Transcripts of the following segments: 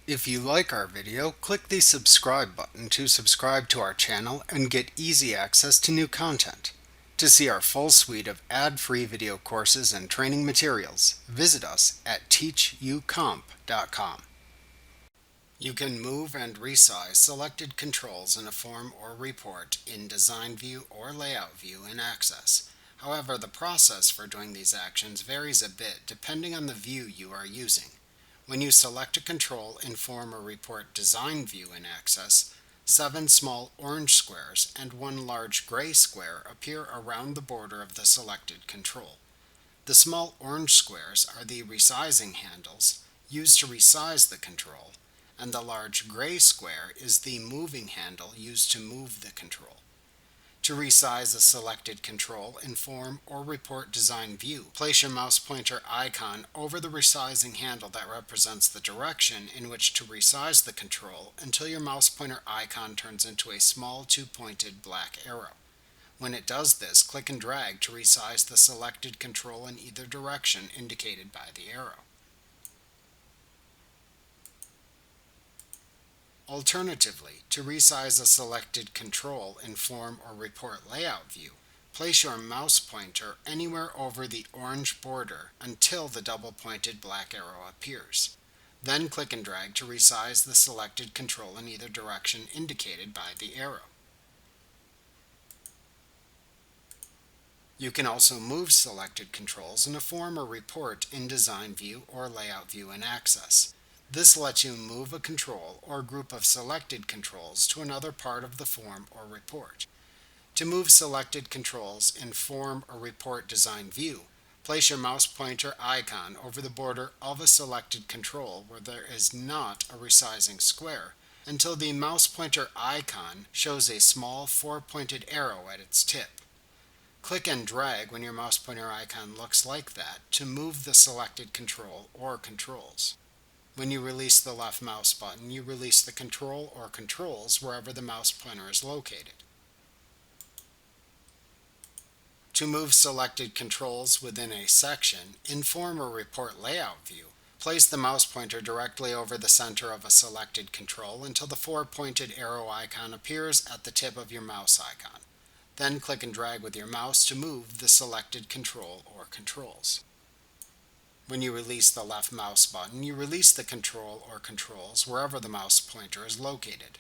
If you like our video, click the subscribe button to subscribe to our channel and get easy access to new content. To see our full suite of ad-free video courses and training materials, visit us at teachucomp.com. You can move and resize selected controls in a form or report in Design View or Layout View in Access. However, the process for doing these actions varies a bit depending on the view you are using. When you select a control in Form or Report Design View in Access, 7 small orange squares and 1 large gray square appear around the border of the selected control. The small orange squares are the resizing handles used to resize the control, and the large gray square is the moving handle used to move the control. To resize a selected control in Form or Report Design View, place your mouse pointer icon over the resizing handle that represents the direction in which to resize the control until your mouse pointer icon turns into a small two-pointed black arrow. When it does this, click and drag to resize the selected control in either direction indicated by the arrow. Alternatively, to resize a selected control in Form or Report Layout View, place your mouse pointer anywhere over the orange border until the double-pointed black arrow appears. Then click and drag to resize the selected control in either direction indicated by the arrow. You can also move selected controls in a form or report in Design View or Layout View in Access. This lets you move a control or group of selected controls to another part of the form or report. To move selected controls in Form or Report Design View, place your mouse pointer icon over the border of a selected control where there is not a resizing square until the mouse pointer icon shows a small four-pointed arrow at its tip. Click and drag when your mouse pointer icon looks like that to move the selected control or controls. When you release the left mouse button, you release the control or controls wherever the mouse pointer is located. To move selected controls within a section, in Form or Report Layout View, place the mouse pointer directly over the center of a selected control until the four-pointed arrow icon appears at the tip of your mouse icon. Then click and drag with your mouse to move the selected control or controls. When you release the left mouse button, you release the control or controls wherever the mouse pointer is located.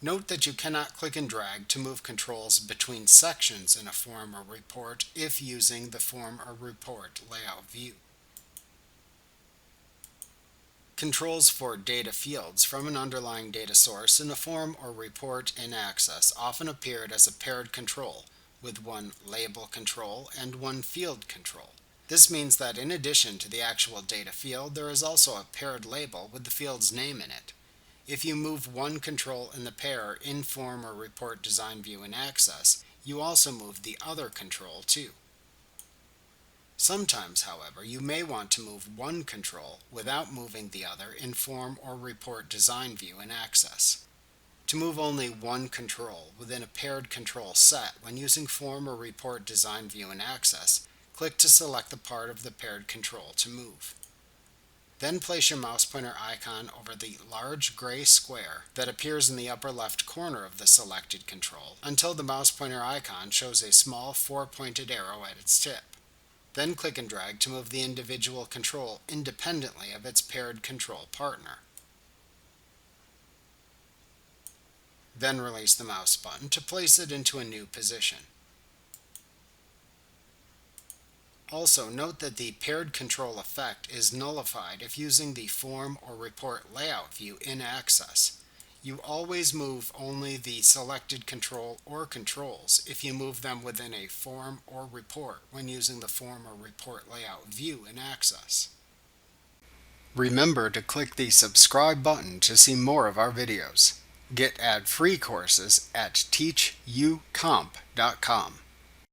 Note that you cannot click and drag to move controls between sections in a form or report if using the Form or Report Layout View. Controls for data fields from an underlying data source in a form or report in Access often appeared as a paired control, with one label control and one field control. This means that in addition to the actual data field, there is also a paired label with the field's name in it. If you move one control in the pair in Form or Report Design View in Access, you also move the other control too. Sometimes, however, you may want to move one control without moving the other in Form or Report Design View in Access. To move only one control within a paired control set when using Form or Report Design View in Access, click to select the part of the paired control to move. Then place your mouse pointer icon over the large gray square that appears in the upper left corner of the selected control until the mouse pointer icon shows a small four-pointed arrow at its tip. Then click and drag to move the individual control independently of its paired control partner. Then release the mouse button to place it into a new position. Also, note that the paired control effect is nullified if using the Form or Report Layout View in Access. You always move only the selected control or controls if you move them within a form or report when using the Form or Report Layout View in Access. Remember to click the subscribe button to see more of our videos. Get ad-free courses at teachucomp.com.